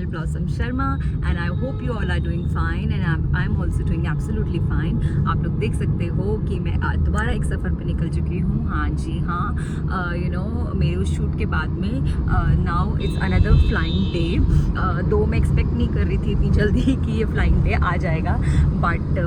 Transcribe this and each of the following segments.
Blossom Sharma and I hope you all are doing fine and I'm also doing absolutely fine. आप लोग देख सकते हो कि मैं दोबारा एक सफ़र पे निकल चुकी हूँ. हाँ जी हाँ, यू नो मेरे उस शूट के बाद में now it's another flying day. दो मैं एक्सपेक्ट नहीं कर रही थी इतनी जल्दी कि ये फ्लाइंग डे आ जाएगा, बट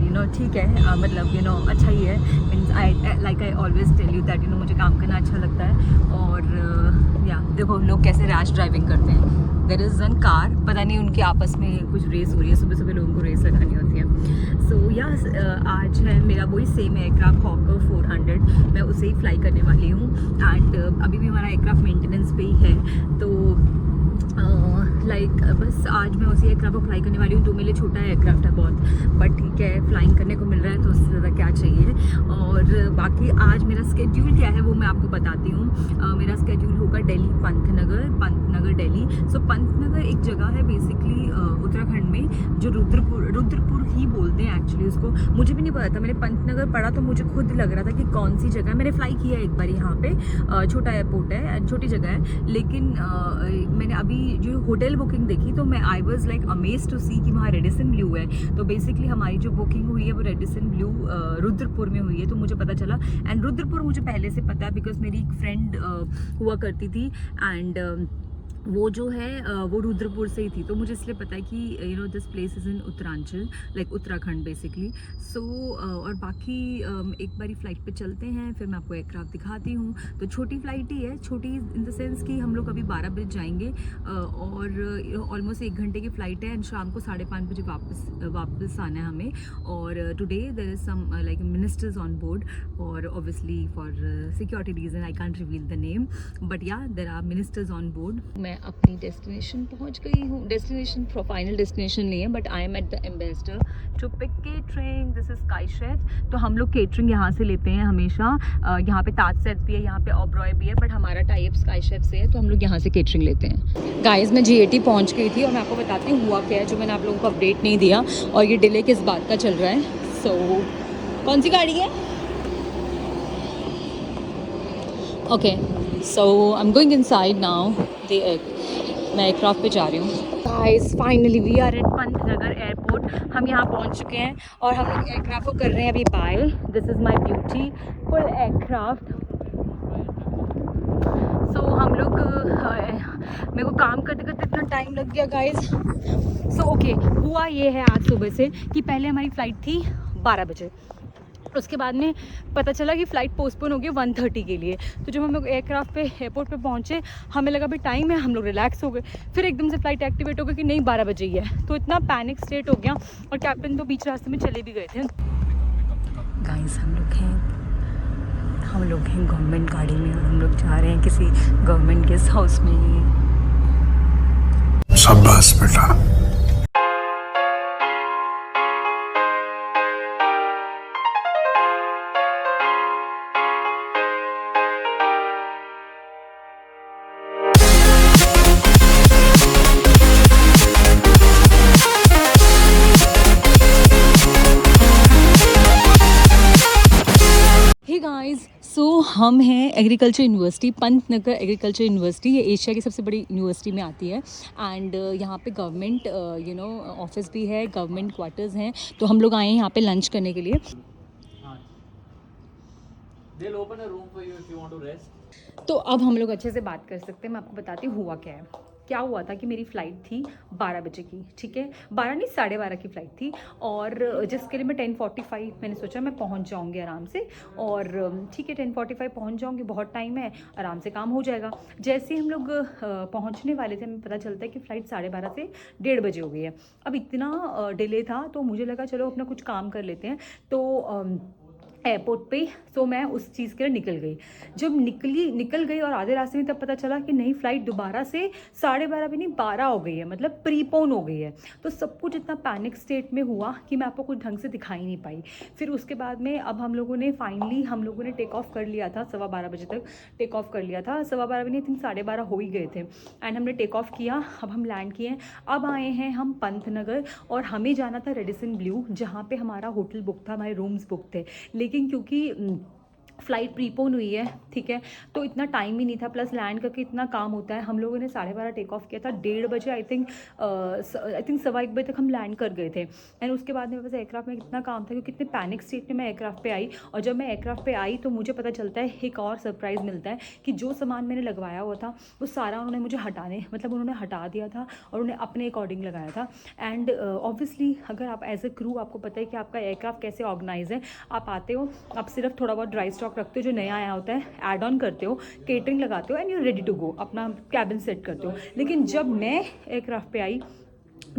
यू नो ठीक है, मतलब यू नो अच्छा ही है. Means I always tell you that you know मुझे काम करना अच्छा लगता है. और या देखो लोग कैसे रैश ड्राइविंग करते हैं. देयर इज़ वन कार, पता नहीं उनके आपस में कुछ रेस हो रही है, सुबह सुबह लोगों को रेस लगानी होती है. सो या आज है मेरा वही सेम एयरक्राफ्ट हॉकर 400, मैं उसे ही फ्लाई करने वाली हूँ. एंड अभी भी हमारा एयरक्राफ्ट मेंटेनेंस पे ही है, तो लाइक बस आज मैं उसी एयरक्राफ्ट को फ्लाई करने वाली हूँ. तो मेरे लिए छोटा एयरक्राफ्ट है बहुत, बट ठीक है, फ्लाइंग करने को मिल रहा है तो उससे ज़्यादा क्या चाहिए. और बाकी आज मेरा स्केड्यूल क्या है वो मैं आपको बताती हूँ. मेरा स्केड्यूल होगा दिल्ली पंतनगर दिल्ली. सो पंतनगर एक जगह है बेसिकली उत्तराखंड में, जो रुद्रपुर ही बोलते हैं एक्चुअली उसको. मुझे भी नहीं पता था, मैंने पंतनगर पढ़ा तो मुझे खुद लग रहा था कि कौन सी जगह है. मैंने फ्लाई किया एक बार यहाँ पे, छोटा एयरपोर्ट है, छोटी जगह है, लेकिन मैंने अभी जो होटल बुकिंग देखी तो मैं I was like amazed to see कि वहाँ रेडिसन ब्लू है. तो बेसिकली हमारी जो बुकिंग हुई है वो रेडिसन ब्लू रुद्रपुर में हुई है, तो मुझे पता चला. एंड रुद्रपुर मुझे पहले से पता है बिकॉज मेरी एक फ्रेंड हुआ करती थी एंड वो जो है वो रुद्रपुर से ही थी, तो मुझे इसलिए पता है कि you know this place is in Uttaranchal, like Uttarakhand basically. So और बाकी एक बारी फ़्लाइट पे चलते हैं, फिर मैं आपको एयरक्राफ्ट दिखाती हूँ. तो छोटी फ़्लाइट ही है, छोटी इन द सेंस कि हम लोग अभी 12 बजे जाएंगे और ऑलमोस्ट 1 घंटे की फ़्लाइट है एंड शाम को 5:30 बजे वापस आना है हमें. और today there is some like ministers on board, और obviously for security reason I can't reveal the name, but yeah there are ministers on board. मैं अपनी डेस्टिनेशन पहुंच गई हूँ. डेस्टिनेशन फाइनल डेस्टिनेशन नहीं है, but I am at the ambassador to pick catering. This is Sky Chef. तो हम लोग केटरिंग यहाँ से लेते हैं हमेशा. यहाँ पे ताज सेफ भी है, यहाँ पे ऑब्रॉय भी है, बट हमारा टाई अप स्काई शेफ से है, तो हम लोग यहाँ से केटरिंग लेते हैं. गाइस मैं GAT पहुँच गई थी और मैं आपको बताती हूँ हुआ क्या है, जो मैंने आप लोगों को अपडेट नहीं दिया. और ये डिले किस बात का चल रहा है. सो कौन सी गाड़ी है? Okay, so I am going inside now. मैं एयरक्राफ्ट पे जा रही हूँ. Guys finally we are at Pantnagar airport. हम यहाँ पहुँच चुके हैं और हम लोग एयरक्राफ्ट को कर रहे हैं अभी bye. This is my beautiful aircraft. So हम लोग मेरे को काम करते करते इतना टाइम लग गया गाइस. सो ओके, हुआ ये है आज सुबह से कि पहले हमारी फ़्लाइट थी 12 बजे, उसके बाद में पता चला कि फ़्लाइट पोस्टपोन हो गई 1:30 के लिए. तो जब हम लोग एयरक्राफ्ट पे एयरपोर्ट पे पहुँचे, हमें लगा भी टाइम है, हम लोग रिलैक्स हो गए. फिर एकदम से फ़्लाइट एक्टिवेट हो गई कि नहीं 12 बजे ही है. तो इतना पैनिक स्टेट हो गया और कैप्टन तो बीच रास्ते में चले भी गए थे. गाइस हम लोग हैं गवर्नमेंट गाड़ी में और हम लोग जा रहे हैं किसी गवर्नमेंट गेस्ट हाउस में. शाबाश बेटा. सो हम हैं agriculture university, Pantnagar agriculture university. ये एशिया की सबसे बड़ी यूनिवर्सिटी में आती है. एंड यहाँ पे गवर्नमेंट यू नो ऑफिस भी है, गवर्नमेंट क्वार्टर्स हैं. तो हम लोग आए हैं यहाँ पे लंच करने के लिए. तो अब हम लोग अच्छे से बात कर सकते हैं. मैं आपको बताती हूँ हुआ क्या है. क्या हुआ था कि मेरी फ़्लाइट थी 12 बजे की, ठीक है, 12 नहीं 12:30 की फ़्लाइट थी. और जिसके लिए मैं 10:45 मैंने सोचा मैं पहुंच जाऊंगी आराम से. और ठीक है 10:45 पहुंच जाऊंगी, बहुत टाइम है, आराम से काम हो जाएगा. जैसे ही हम लोग पहुंचने वाले थे, हमें पता चलता है कि फ़्लाइट 12:30 से 1:30 बजे हो गई है. अब इतना डिले था तो मुझे लगा चलो अपना कुछ काम कर लेते हैं. तो एयरपोर्ट पे सो मैं उस चीज़ के लिए निकल गई. जब निकल गई और आधे रास्ते में तब पता चला कि नई फ़्लाइट दोबारा से 12:30 भी नहीं 12 हो गई है, मतलब प्रीपोन हो गई है. तो सब कुछ इतना पैनिक स्टेट में हुआ कि मैं आपको कुछ ढंग से दिखा ही नहीं पाई. फिर उसके बाद में अब हम लोगों ने टेक ऑफ कर लिया था. 12:15 बजे तक टेक ऑफ कर लिया था. 12:15 भी नहीं, थिंक 12:30 हो ही गए थे. एंड हमने टेक ऑफ किया. अब हम लैंड किए. अब आए हैं हम पंतनगर और हमें जाना था रेडिसन ब्लू, जहाँ पे हमारा होटल बुक था, हमारे रूम्स बुक थे. लेकिन क्योंकि फ़्लाइट प्रीपोन हुई है, ठीक है, तो इतना टाइम ही नहीं था, प्लस लैंड करके इतना काम होता है। हम लोगों ने 12:30 टेक ऑफ किया था, 1:30 बजे आई थिंक 1:15 बजे तक हम लैंड कर गए थे। एंड उसके बाद मेरे पास एयरक्राफ्ट में इतना काम था, क्योंकि इतने पैनिक स्टेट में मैं एयरक्राफ्ट पे आई। और जब मैं एयरक्राफ्ट पे आई तो मुझे पता चलता है, एक और सरप्राइज़ मिलता है कि जो सामान मैंने लगवाया हुआ था वो सारा उन्होंने मुझे उन्होंने हटा दिया था और उन्हें अपने अकॉर्डिंग लगाया था। एंड ऑब्वियसली अगर आप एज ए क्रू, आपको पता है कि आपका एयरक्राफ्ट कैसे ऑर्गेनाइज है। आप आते हो, आप सिर्फ थोड़ा बहुत ड्राई स्टॉक रखते हो जो नया आया होता है, ऐड ऑन करते हो, केटरिंग लगाते हो and you ready to go, अपना कैबिन सेट करते हो। लेकिन जब मैं एयरक्राफ्ट पे आई,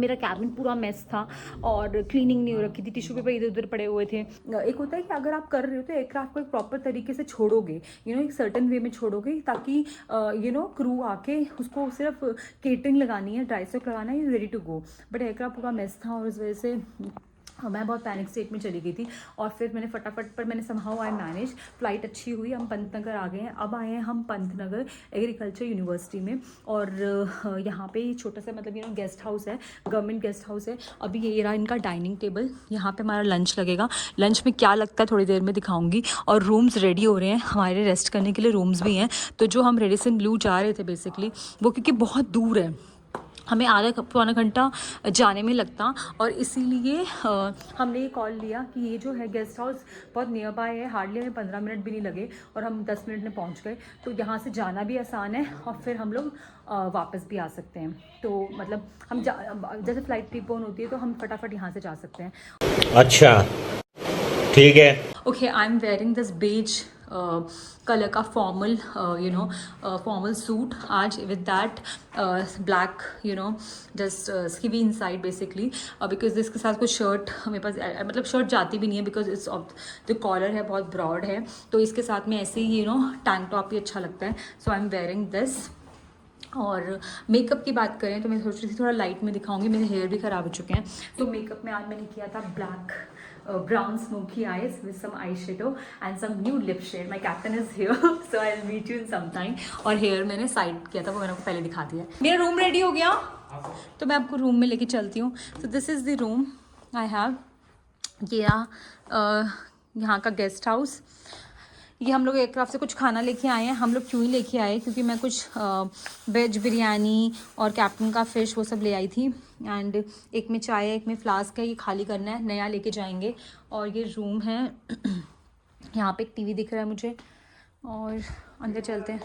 मेरा कैबिन पूरा मेस था और क्लीनिंग नहीं हो रखी थी, टिश्यू पेपर इधर उधर पड़े हुए थे। एक होता है कि अगर आप कर रहे हो तो एयरक्राफ्ट को एक प्रॉपर तरीके से छोड़ोगे, एक सर्टन वे में छोड़ोगे, ताकि क्रू आके उसको सिर्फ केटरिंग लगानी है, ड्राई स्टॉक लगाना है, you ready to go. But aircraft पूरा मेस था और इस वजह से मैं बहुत पैनिक स्टेट में चली गई थी। और फिर मैंने फटाफट पर मैंने समहाउ आई मैनेज, फ़्लाइट अच्छी हुई, हम पंतनगर आ गए हैं। अब आए हैं हम पंतनगर एग्रीकल्चर यूनिवर्सिटी में, और यहाँ पे छोटा सा गेस्ट हाउस है, गवर्नमेंट गेस्ट हाउस है। अभी ये रहा इनका डाइनिंग टेबल, यहाँ पे हमारा लंच लगेगा। लंच में क्या लगता है थोड़ी देर में दिखाऊंगी। और रूम्स रेडी हो रहे हैं हमारे, रेस्ट करने के लिए रूम्स भी हैं। तो जो हम रेडिसन ब्लू जा रहे थे बेसिकली, वो क्योंकि बहुत दूर है, हमें आधा पौना घंटा जाने में लगता, और इसीलिए हमने ये कॉल लिया कि ये जो है गेस्ट हाउस बहुत नियर बाय है, हार्डली हमें 15 मिनट भी नहीं लगे और हम 10 मिनट में पहुंच गए। तो यहाँ से जाना भी आसान है और फिर हम लोग वापस भी आ सकते हैं। तो मतलब हम जैसे फ़्लाइट प्रीपोन होती है तो हम फटाफट यहाँ से जा सकते हैं। अच्छा, ठीक है। Okay, I am wearing this beige colour का फॉर्मल फॉर्मल सूट आज, with that black just skivvy inside basically, because इसके साथ कुछ शर्ट मेरे पास, मतलब शर्ट जाती भी नहीं है बिकॉज इट्स ऑफ जो कॉलर है बहुत ब्रॉड है, तो इसके साथ में ऐसे ही टैंक टॉप भी अच्छा लगता है। So I am wearing this. और मेकअप की बात करें तो मैं सोच रही थी थोड़ा लाइट में दिखाऊंगी, मेरे हेयर भी ख़राब हो चुके हैं। तो मेकअप में आज मैंने किया था black brown smoky eyes with some eyeshadow and some new lip shade. My captain is here, so I'll meet you in some time. और हेयर मैंने साइड किया था, वो मैंने आपको पहले दिखा दिया। मेरा रूम रेडी हो गया, तो मैं आपको रूम में लेके चलती हूँ। तो this is the room I have. ये यहाँ का गेस्ट हाउस। ये हम लोग एयरक्राफ्ट से कुछ खाना लेके आए हैं। हम लोग क्यों ही लेके आए, क्योंकि मैं कुछ वेज बिरयानी और कैप्टन का फ़िश वो सब ले आई थी। एंड एक में चाय है, एक में फ्लास्क है, ये खाली करना है, नया लेके जाएंगे। और ये रूम है, यहाँ पे एक टीवी दिख रहा है मुझे। और अंदर चलते हैं,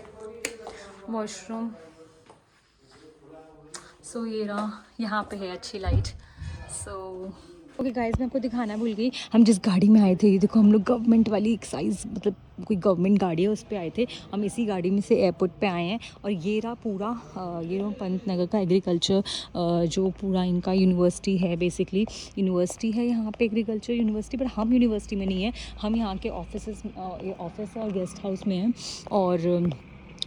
वॉशरूम। सो ये रहा, यहाँ पे है अच्छी लाइट। सो ओके गाइस, मैं आपको दिखाना भूल गई, हम जिस गाड़ी में आए थे, ये देखो हम लोग गवर्नमेंट वाली एक्साइज, मतलब कोई गवर्नमेंट गाड़ी है उस पर आए थे। हम इसी गाड़ी में से एयरपोर्ट पे आए हैं। और ये रहा पूरा पंतनगर का एग्रीकल्चर, जो पूरा इनका यूनिवर्सिटी है, बेसिकली यूनिवर्सिटी है यहाँ पे, एग्रीकल्चर यूनिवर्सिटी। बट हम यूनिवर्सिटी में नहीं है, हम यहाँ के ऑफिस और गेस्ट हाउस में हैं। और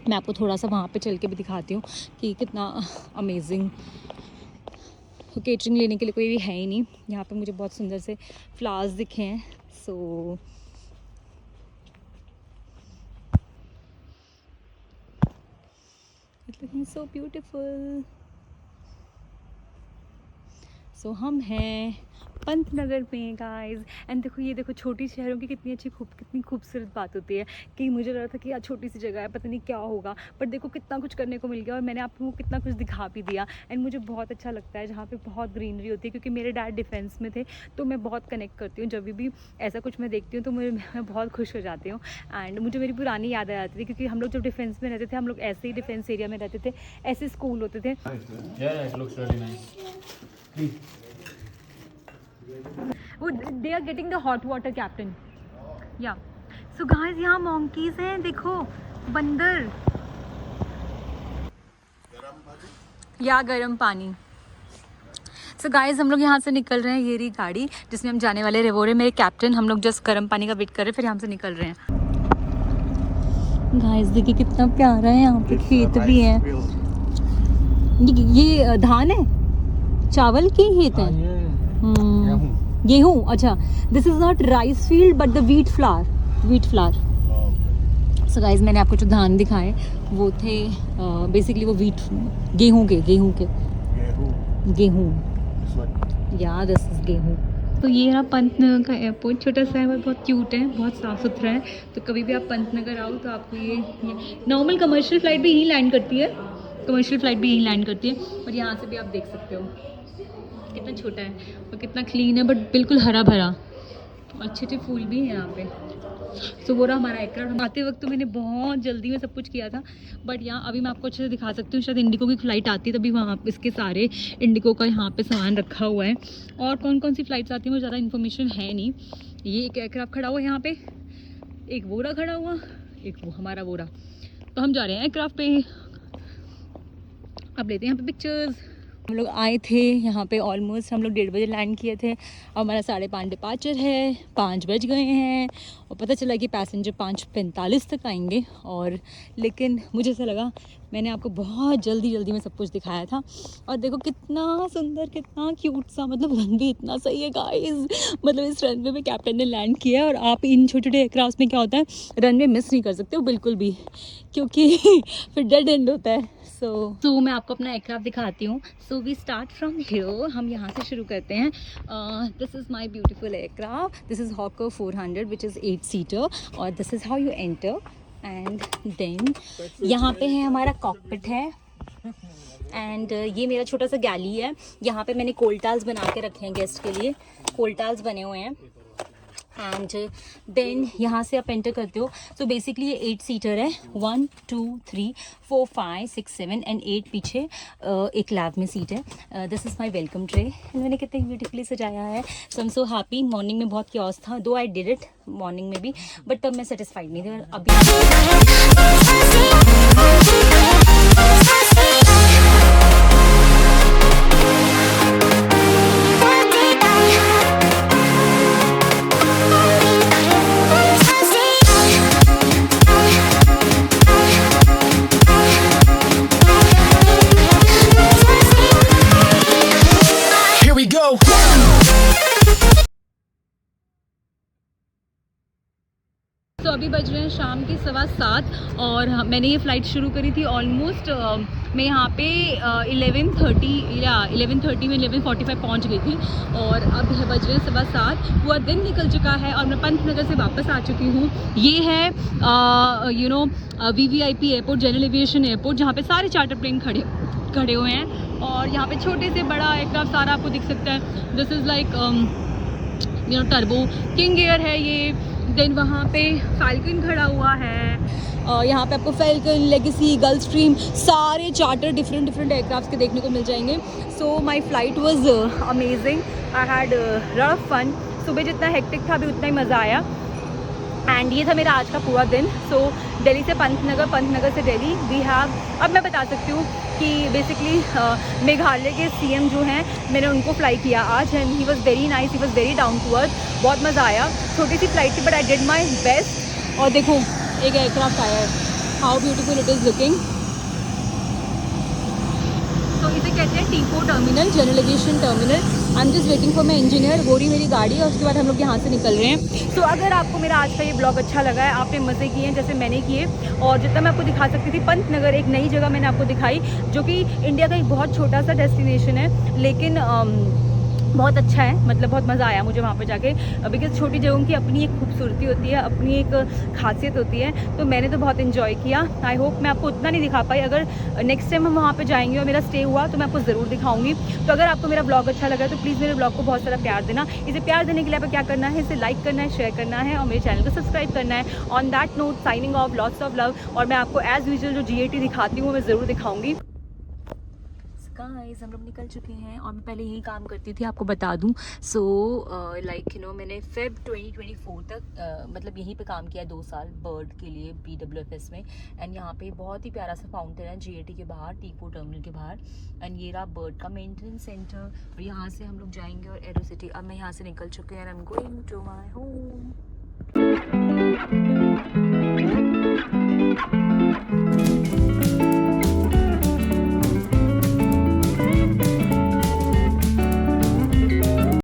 मैं आपको थोड़ा सा वहाँ पे चल के भी दिखाती हूँ कि कितना अमेजिंग। तो केटरिंग लेने के लिए कोई भी है ही नहीं यहाँ पे। मुझे बहुत सुंदर से फ्लावर्स दिखे हैं। So it's looking so beautiful. So हम हैं पंतनगर में गाइस। एंड देखो, ये देखो छोटी शहरों की कितनी खूबसूरत बात होती है कि मुझे लगा था कि यार छोटी सी जगह है, पता नहीं क्या होगा, पर देखो कितना कुछ करने को मिल गया और मैंने आपको कितना कुछ दिखा भी दिया। एंड मुझे बहुत अच्छा लगता है जहाँ पे बहुत ग्रीनरी होती है, क्योंकि मेरे डैड डिफेंस में थे, तो मैं बहुत कनेक्ट करती हूँ। जब भी ऐसा कुछ मैं देखती हूँ तो मैं बहुत खुश हो जाती हूँ। एंड मुझे मेरी पुरानी याद आ जाती थी, क्योंकि हम लोग जब डिफेंस में रहते थे, हम लोग ऐसे ही डिफेंस एरिया में रहते थे, ऐसे स्कूल होते थे। They are getting the hot water, captain. Yeah. So guys, यहाँ monkeys हैं, देखो बंदर या गर्म पानी। So guys, हम लोग यहाँ से निकल रहे हैं। ये रही गाड़ी जिसमें हम जाने वाले रेवोरे, मेरे कैप्टन। हम लोग जस्ट गर्म पानी का वेट कर रहे हैं, फिर यहाँ से निकल रहे हैं। गाइस देखिए कितना प्यारा है, यहाँ पे खेत भी है। ये धान है, चावल की खेत है, गेहूँ। अच्छा, this is not rice field but the wheat flour. So guys, मैंने आपको जो धान दिखाए वो थे बेसिकली वो गेहूँ या दिस इज गेहूँ। तो ये रहा पंतनगर का एयरपोर्ट, छोटा सा है और बहुत क्यूट है, बहुत साफ़ सुथरा है। तो कभी भी आप पंतनगर आओ तो आपको ये नॉर्मल कमर्शियल फ़्लाइट भी यहीं लैंड करती है, कमर्शियल फ़्लाइट भी यहीं लैंड करती है। और यहाँ से भी आप देख सकते हो कितना छोटा है और कितना क्लीन है, बट बिल्कुल हरा भरा, अच्छे अच्छे फूल भी हैं यहाँ पे। तो वो रहा हमारा एयरक्राफ्ट। आते वक्त तो मैंने बहुत जल्दी में सब कुछ किया था, बट यहाँ अभी मैं आपको अच्छे से दिखा सकती हूँ। शायद इंडिगो की फ़्लाइट आती है तभी वहाँ इसके सारे इंडिगो का यहाँ पे सामान रखा हुआ है। और कौन कौन सी फ़्लाइट्स आती हैं मुझे ज़्यादा इन्फॉर्मेशन है नहीं। ये एक एयरक्राफ्ट खड़ा हुआ है यहाँ पे, एक वोरा खड़ा हुआ, एक वो हमारा वोरा। तो हम जा रहे हैं एयरक्राफ्ट पे, अब लेते हैं यहाँ पे पिक्चर्स। हम लोग आए थे यहाँ पे ऑलमोस्ट, हम लोग 1:30 बजे लैंड किए थे। अब हमारा 5:30 डिपार्चर है, 5 बज गए हैं और पता चला कि पैसेंजर 5:45 तक आएंगे। और लेकिन मुझे ऐसा लगा, मैंने आपको बहुत जल्दी में सब कुछ दिखाया था। और देखो कितना सुंदर, कितना क्यूट सा, मतलब रनवे इतना सही है गाइस। मतलब इस रनवे पे कैप्टन ने लैंड किया है। और आप इन छोटे छोटे एयरक्राफ्ट में क्या होता है, रनवे मिस नहीं कर सकते हो बिल्कुल भी, क्योंकि फिर डेड एंड होता है। सो मैं आपको अपना एयरक्राफ्ट दिखाती हूँ। So we start from here, हम यहाँ से शुरू करते हैं। This is my beautiful aircraft, this is Hawker 400 which is 8 seater. और this is how you enter. And then यहाँ पे है हमारा कॉकपिट है। एंड ये मेरा छोटा सा गैली है, यहाँ पे मैंने कोल्टाल्स बना के रखे हैं गेस्ट के लिए, कोल्टाल्स बने हुए हैं। एंड देन यहाँ से आप एंटर करते हो। सो बेसिकली ये 8 सीटर है, 1 2 3 4 5 6 7 एंड 8 पीछे एक लैब में सीट है। This is my welcome tray. मैंने कितने ब्यूटीफुली सजाया है। So I am so happy. Morning में बहुत क्योस था, दो आई डिड इट मॉर्निंग में भी, बट तब मैं सेटिस्फाइड नहीं थी। और अभी तो अभी बज रहे हैं शाम के 7:15 और मैंने ये फ़्लाइट शुरू करी थी ऑलमोस्ट मैं यहाँ पे 11:30 में 11:45 पहुँच गई थी। और अब बज रहे हैं 7:15, पूरा दिन निकल चुका है और मैं पंतनगर से वापस आ चुकी हूँ। ये है VVIP airport, general aviation airport, जहाँ पे सारे चार्टर प्लेन खड़े हुए हैं। और यहाँ पे छोटे से बड़ा एयरक्राफ्ट सारा आपको दिख सकता है। This is like turbo king air है ये। देन वहाँ पे फैल्कन खड़ा हुआ है। यहाँ पे आपको फैल्कन, लेगेसी, गल्फ स्ट्रीम, सारे चार्टर डिफरेंट एयरक्राफ्ट के देखने को मिल जाएंगे। So my flight was amazing, I had lot of fun. सुबह जितना हेक्टिक था अभी उतना ही मज़ा आया। एंड ये था मेरा आज का पूरा दिन। सो दिल्ली से पंतनगर, पंतनगर से दिल्ली वी हैव, अब मैं बता सकती हूँ कि बेसिकली मेघालय के CM जो हैं, मैंने उनको फ्लाई किया आज। And he was very nice, he was very down to earth, बहुत मज़ा आया। छोटी सी फ्लाइट थी but I did my best. और देखो एक एयरक्राफ्ट आया है, how beautiful it is looking. तो इसे कहते हैं T4 terminal, general aviation terminal. I am just waiting for my engineer, हो रही मेरी गाड़ी और उसके बाद हम लोग यहाँ से निकल रहे हैं। तो अगर आपको मेरा आज का ये ब्लॉग अच्छा लगा है, आपने मज़े किए हैं जैसे मैंने किए, और जितना मैं आपको दिखा सकती थी, पंतनगर एक नई जगह मैंने आपको दिखाई, जो कि इंडिया का एक बहुत छोटा सा डेस्टिनेशन है, लेकिन बहुत अच्छा है। मतलब बहुत मज़ा आया मुझे वहाँ पे जाके, बिकॉज छोटी जगहों की अपनी एक खूबसूरती होती है, अपनी एक खासियत होती है। तो मैंने तो बहुत इन्जॉय किया। आई होप मैं आपको उतना नहीं दिखा पाई, अगर नेक्स्ट टाइम हम वहाँ पे जाएंगे और मेरा स्टे हुआ तो मैं आपको ज़रूर दिखाऊंगी। तो अगर आपको मेरा ब्लॉग अच्छा लगा तो प्लीज़ मेरे ब्लॉग को बहुत सारा प्यार देना। इसे प्यार देने के लिए आपको क्या करना है, इसे लाइक करना है, शेयर करना है और मेरे चैनल को सब्सक्राइब करना है। On that note, signing off, lots of love. और मैं आपको एज़ यूजुअल जो GAT दिखाती हूँ मैं ज़रूर दिखाऊँगी। गाइस हम लोग निकल चुके हैं और मैं पहले यही काम करती थी, आपको बता दूं। सो मैंने फेब 2024 तक मतलब यहीं पे काम किया 2 साल बर्ड के लिए BWFS में। एंड यहाँ पे बहुत ही प्यारा सा फाउंटेन है GAT के बाहर, T4 टर्मिनल के बाहर। एंड ये रहा बर्ड का मेंटेनेंस सेंटर और यहाँ से हम लोग जाएंगे और एरो सिटी। अब मैं यहाँ से निकल चुके हैं, I am going to my home.